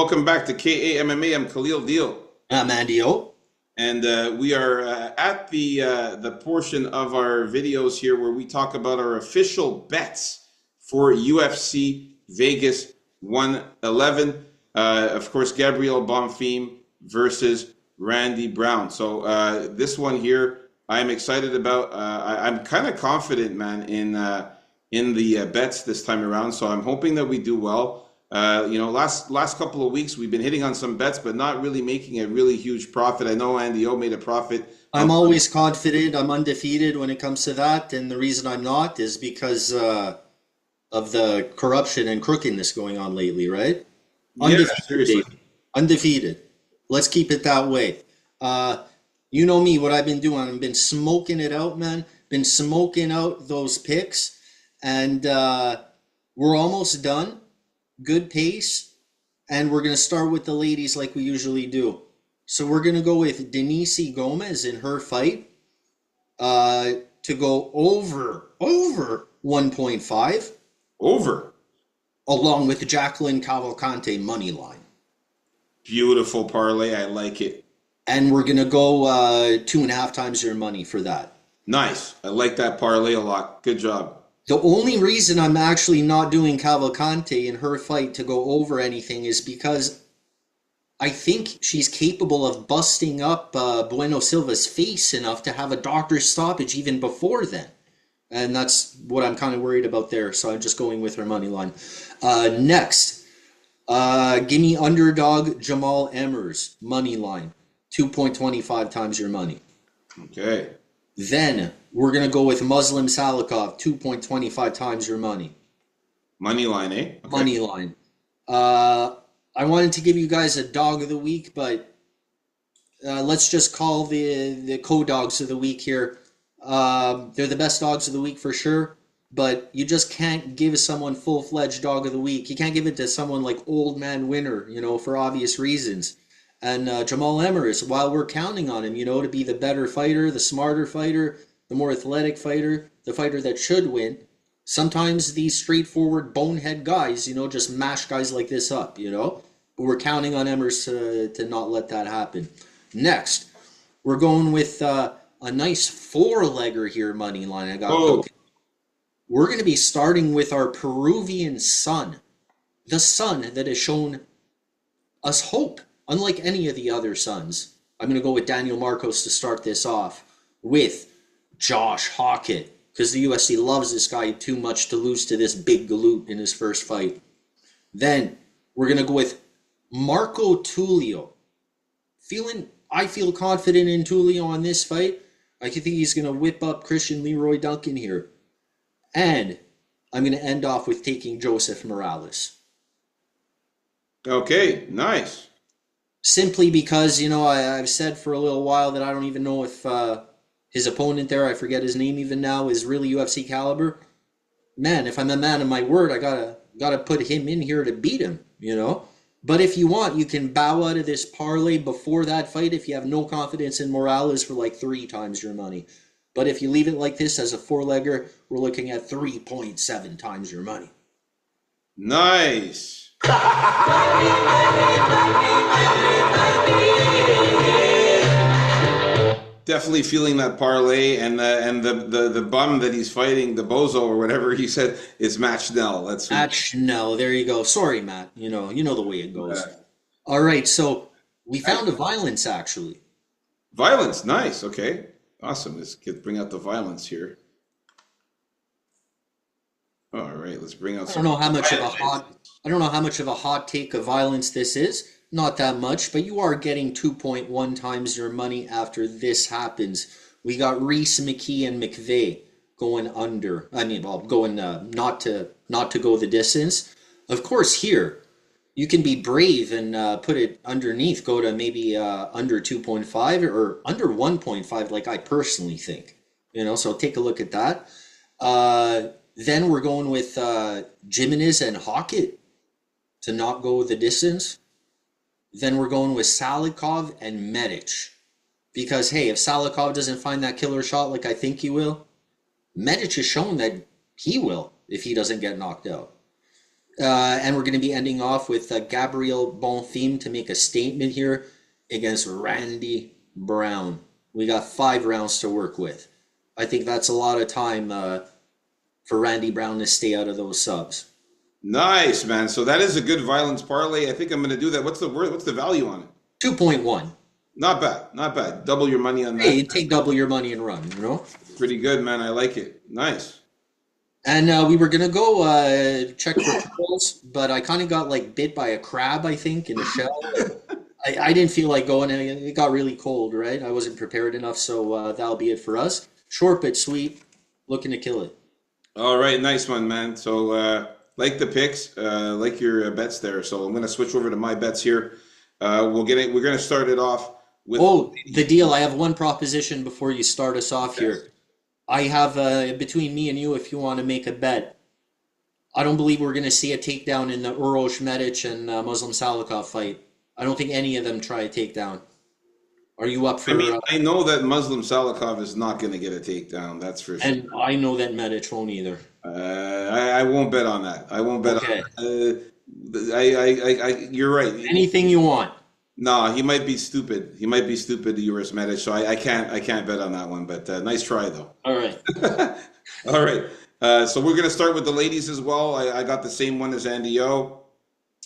welcome back to KAMMA. I'm Khalil Deal, I'm Andy O. and we are at the portion of our videos here where we talk about our official bets for UFC Vegas 111. Of course, Gabriel Bonfim versus Randy Brown. So this one here, I'm excited about. I'm kind of confident, man, in the bets this time around. So I'm hoping that we do well. Last couple of weeks we've been hitting on some bets, but not really making a really huge profit. I know Andy O made a profit. I'm always confident. I'm undefeated when it comes to that. And the reason I'm not is because of the corruption and crookedness going on lately, right? Yeah, seriously. Undefeated. Let's keep it that way. You know me, what I've been doing. I've been smoking it out, man. Been smoking out those picks. And we're almost done. Good pace. And we're going to start with the ladies like we usually do. So we're going to go with Denise Gomez in her fight to go over 1.5. Over. Along with Jacqueline Cavalcante money line. Beautiful parlay. I like it. And we're going to go 2.5 times your money for that. Nice. I like that parlay a lot. Good job. The only reason I'm actually not doing Cavalcante in her fight to go over anything is because I think she's capable of busting up Bueno Silva's face enough to have a doctor's stoppage even before then. And that's what I'm kind of worried about there. So I'm just going with her money line. Next, give me underdog Jamal Emmers money line. 2.25 times your money. Okay. Then we're going to go with Muslim Salikov, 2.25 times your money. Money line, eh? Okay. Money line. I wanted to give you guys a dog of the week, but let's just call the co-dogs of the week here. They're the best dogs of the week for sure, but you just can't give someone full-fledged dog of the week. You can't give it to someone like Old Man Winner, for obvious reasons. And Jamal Emmers, while we're counting on him, to be the better fighter, the smarter fighter, the more athletic fighter, the fighter that should win, sometimes these straightforward bonehead guys, just mash guys like this up, But we're counting on Emmers to not let that happen. Next, we're going with a nice four-legger here, money line. I got cooking. We're going to be starting with our Peruvian son, the son that has shown us hope. Unlike any of the other sons, I'm going to go with Daniel Marcos to start this off with Josh Hockett, because the UFC loves this guy too much to lose to this big galoot in his first fight. Then we're going to go with Marco Tulio. I feel confident in Tulio on this fight. I think he's going to whip up Christian Leroy Duncan here. And I'm going to end off with taking Joseph Morales. Okay, nice. Simply because, I've said for a little while that I don't even know if his opponent there, I forget his name even now, is really UFC caliber. Man, if I'm a man of my word, I gotta put him in here to beat him, But if you want, you can bow out of this parlay before that fight if you have no confidence in Morales for like 3 times your money. But if you leave it like this as a four-legger, we're looking at 3.7 times your money. Nice. Definitely feeling that parlay and the bum that he's fighting, the bozo or whatever he said, is Matt Schnell. That's Matt Schnell. There you go. Sorry, Matt. You know the way it goes. All right, so we found a violence actually. Violence, nice. Okay, awesome. Let's bring out the violence here. All right, let's bring out. I don't know how much of a hot take of violence this is. Not that much, but you are getting 2.1 times your money after this happens. We got Reese, McKee, and McVeigh going under. Going not to go the distance. Of course, here you can be brave and put it underneath. Go to maybe under 2.5 or under 1.5, like I personally think. So take a look at that. Then we're going with Jimenez and Hockett to not go the distance. Then we're going with Salikov and Medic. Because, hey, if Salikov doesn't find that killer shot like I think he will, Medic has shown that he will if he doesn't get knocked out. And we're going to be ending off with Gabriel Bonfim to make a statement here against Randy Brown. We got 5 rounds to work with. I think that's a lot of time for Randy Brown to stay out of those subs. Nice, man. So that is a good violence parlay. I think I'm going to do that. What's the word? What's the value on it? 2.1. Not bad. Not bad. Double your money on that. Hey, take double your money and run, you know? Pretty good, man. I like it. Nice. And we were gonna go check for trolls, but I kind of got like bit by a crab, I think, in the shell. I didn't feel like going, and it got really cold, right? I wasn't prepared enough, so that'll be it for us. Short but sweet, looking to kill it. All right. Nice one, man. So, like the picks, like your bets there. So I'm going to switch over to my bets here. We're going to start it off with. Oh, the deal. I have one proposition before you start us off Yes. here. I have between me and you, if you want to make a bet, I don't believe we're going to see a takedown in the Urosh Medic and Muslim Salikov fight. I don't think any of them try a takedown. Are you up for? I mean, I know that Muslim Salikov is not going to get a takedown. That's for sure. And I know that Medic won't either. I won't bet on that. I won't bet Okay. on you're right. Anything you want. No, he might be stupid. He might be stupid, the US Medic. So I can't bet on that one. But nice try though. All right. All right. So we're gonna start with the ladies as well. I got the same one as Andy O,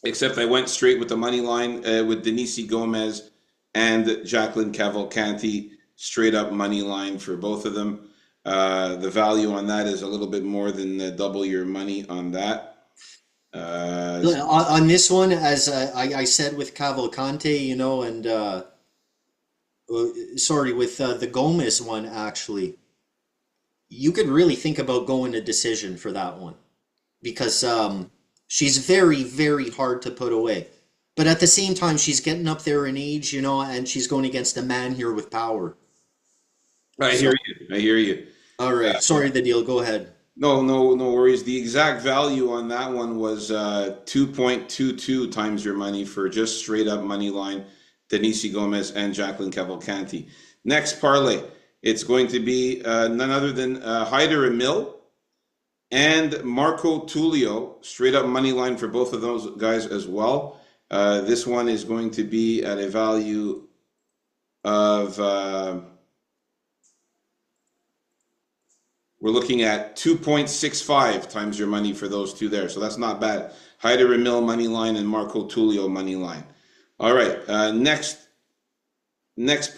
except I went straight with the money line with Denise Gomez and Jacqueline Cavalcanti. Straight up money line for both of them. The value on that is a little bit more than double your money on that. On this one, as I said with Cavalcante, you know, and sorry, with the Gomez one, actually, you could really think about going a decision for that one because she's very, very hard to put away. But at the same time, she's getting up there in age, you know, and she's going against a man here with power. I hear you. I hear you. All right. Sorry, the deal. Go ahead. No worries. The exact value on that one was 2.22 times your money for just straight up money line, Denise Gomez and Jacqueline Cavalcanti. Next parlay, it's going to be none other than Hyder Emil and Marco Tullio, straight up money line for both of those guys as well. This one is going to be at a value of we're looking at 2.65 times your money for those two there. So that's not bad. Hyder Emil money line and Marco Tullio money line. All right. Next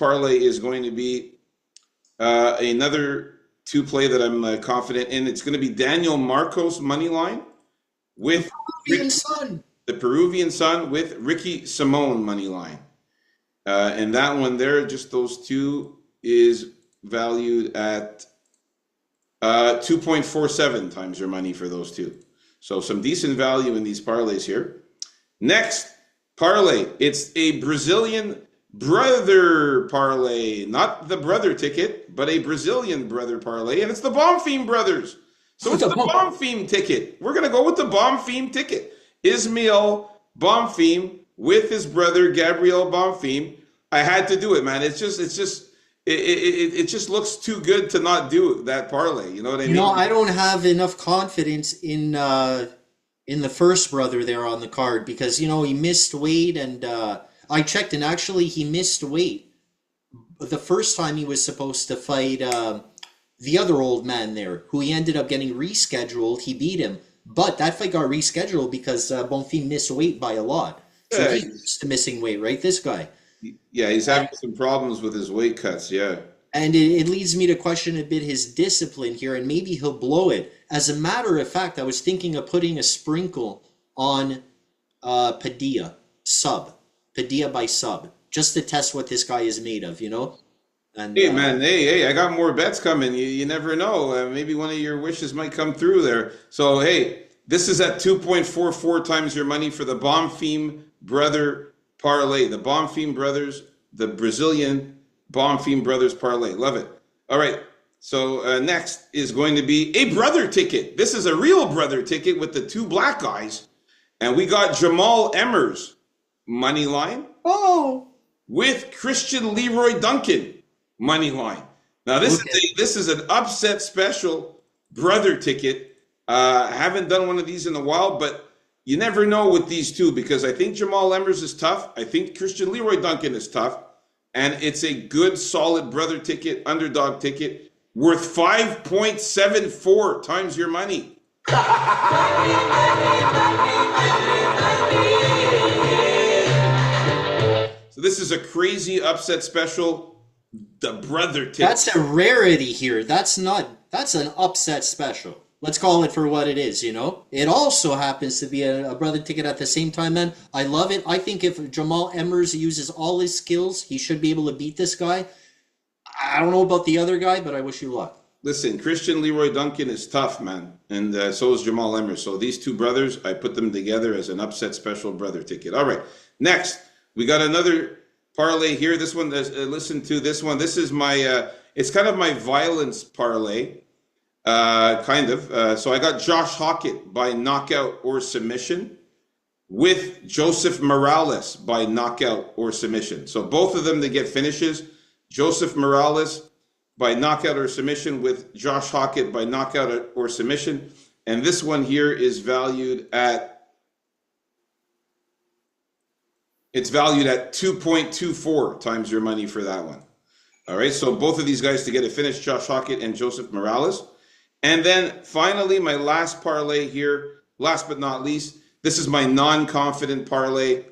parlay is going to be another two play that I'm confident in. It's going to be Daniel Marcos money line with the Peruvian Sun with Ricky Simone money line. And that one there, just those two, is valued at 2.47 times your money for those two. So some decent value in these parlays here. Next parlay, it's a Brazilian brother parlay, not the brother ticket, but a Brazilian brother parlay, and it's the Bonfim brothers. So it's the Bonfim ticket. We're gonna go with the Bonfim ticket. Ismail Bonfim with his brother Gabriel Bonfim. I had to do it, man. It just looks too good to not do that parlay. You know what I mean? You know, I don't have enough confidence in the first brother there on the card because you know he missed weight, and I checked, and actually he missed weight the first time he was supposed to fight the other old man there, who he ended up getting rescheduled. He beat him, but that fight got rescheduled because Bonfim missed weight by a lot. So Yeah, he's used to missing weight, right? This guy. yeah, he's having some problems with his weight cuts. Yeah. And it leads me to question a bit his discipline here, and maybe he'll blow it. As a matter of fact, I was thinking of putting a sprinkle on Padilla by sub, just to test what this guy is made of, you know? And Hey man, hey, I got more bets coming. You never know. Maybe one of your wishes might come through there. So hey, this is at 2.44 times your money for the Bonfim brother parlay. The Bonfim brothers, the Brazilian Bonfim brothers parlay. Love it. All right. So next is going to be a brother ticket. This is a real brother ticket with the two black guys, and we got Jamal Emmers money line oh, with Christian Leroy Duncan money line. Now this is an upset special brother ticket. I haven't done one of these in a while, but you never know with these two because I think Jamal Emmers is tough. I think Christian Leroy Duncan is tough. And it's a good, solid brother ticket, underdog ticket, worth 5.74 times your money. So this is a crazy upset special. The brother ticket. That's a rarity here. That's an upset special. Let's call it for what it is, you know? It also happens to be a brother ticket at the same time, man. I love it. I think if Jamal Emmers uses all his skills, he should be able to beat this guy. I don't know about the other guy, but I wish you luck. Listen, Christian Leroy Duncan is tough, man. And so is Jamal Emmers. So these two brothers, I put them together as an upset special brother ticket. All right, next, we got another parlay here. This one, listen to this one. This is my, it's kind of my violence parlay. Kind of. So I got Josh Hockett by knockout or submission with Joseph Morales by knockout or submission. So both of them, they get finishes. Joseph Morales by knockout or submission with Josh Hockett by knockout or submission. And this one here is valued at, it's valued at 2.24 times your money for that one. All right, so both of these guys to get a finish, Josh Hockett and Joseph Morales. And then finally, my last parlay here, last but not least, this is my non-confident parlay.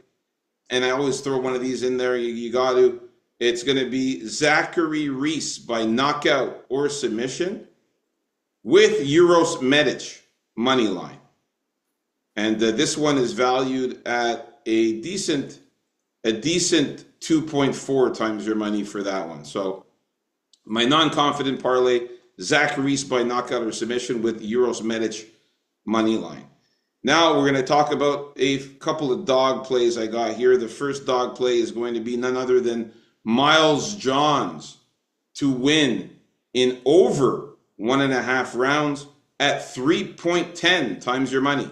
And I always throw one of these in there. You got to. It's going to be Zachary Reese by knockout or submission with Euros Medic money line. And this one is valued at a decent 2.4 times your money for that one. So my non-confident parlay, Zach Reese by knockout or submission with Euros Medic money line. Now we're going to talk about a couple of dog plays I got here. The first dog play is going to be none other than Miles Johns to win in over 1.5 rounds at 3.10 times your money.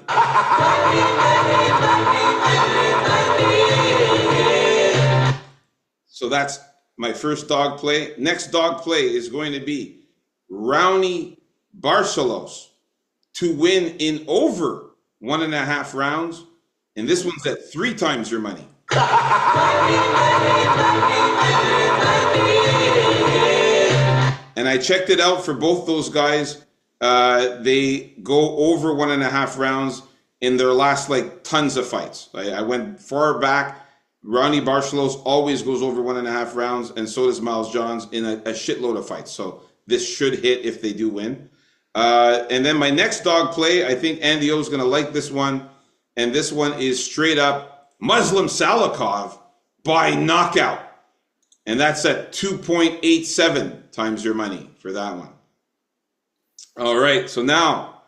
So that's my first dog play. Next dog play is going to be Raoni Barcelos to win in over 1.5 rounds. And this one's at 3 times your money. And I checked it out for both those guys. They go over 1.5 rounds in their last tons of fights. I went far back. Raoni Barcelos always goes over 1.5 rounds, and so does Miles Johns in a shitload of fights. So this should hit if they do win. And then my next dog play, I think Andy O is going to like this one. And this one is straight up Muslim Salikov by knockout. And that's at 2.87 times your money for that one. All right, so now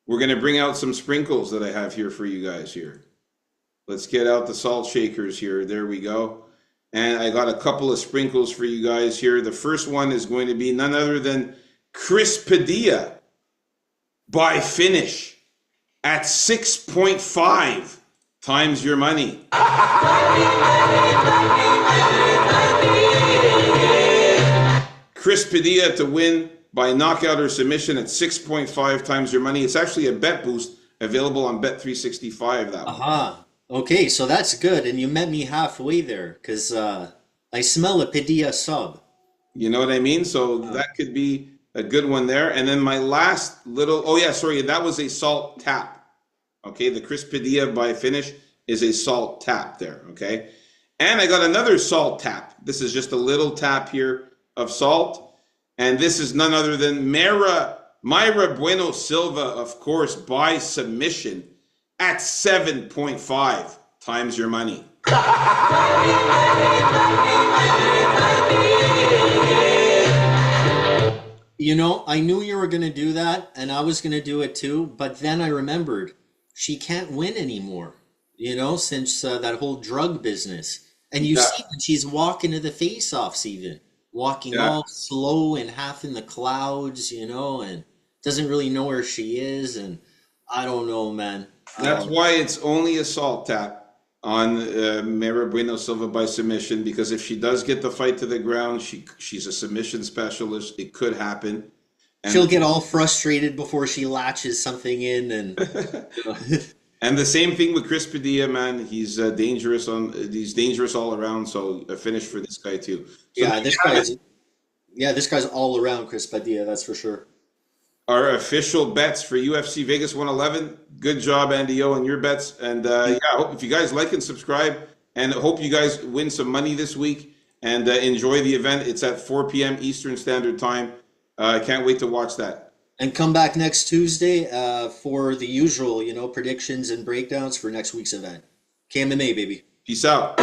we're going to bring out some sprinkles that I have here for you guys here. Let's get out the salt shakers here. There we go. And I got a couple of sprinkles for you guys here. The first one is going to be none other than Chris Padilla by finish at 6.5 times your money. Chris Padilla to win by knockout or submission at 6.5 times your money. It's actually a bet boost available on Bet365. That one. Okay, so that's good. And you met me halfway there because I smell a Padilla sub. You know what I mean? So that could be a good one there. And then my last little, that was a salt tap. Okay, the Chris Padilla by finish is a salt tap there, okay? And I got another salt tap. This is just a little tap here of salt. And this is none other than Mayra Bueno Silva, of course, by submission at 7.5 times your money. You know, I knew you were going to do that, and I was going to do it too, but then I remembered she can't win anymore, you know, since that whole drug business. And you see that she's walking to the face-offs even, walking all slow and half in the clouds, you know, and doesn't really know where she is, and I don't know, man. That's why it's only a salt tap on Mayra Bueno Silva by submission, because if she does get the fight to the ground, she's a submission specialist. It could happen. And she'll get all frustrated before she latches something in, and And the same thing with Chris Padilla, man. He's dangerous all around. So a finish for this guy too. So there Yeah, you have it. this guy's all around Chris Padilla, that's for sure. Our official bets for UFC Vegas 111. Good job, Andy O, and your bets. And yeah, I hope if you guys like and subscribe, and hope you guys win some money this week and enjoy the event. It's at 4 p.m. Eastern Standard Time. I can't wait to watch that. And come back next Tuesday for the usual, predictions and breakdowns for next week's event. KMMA, baby. Peace out.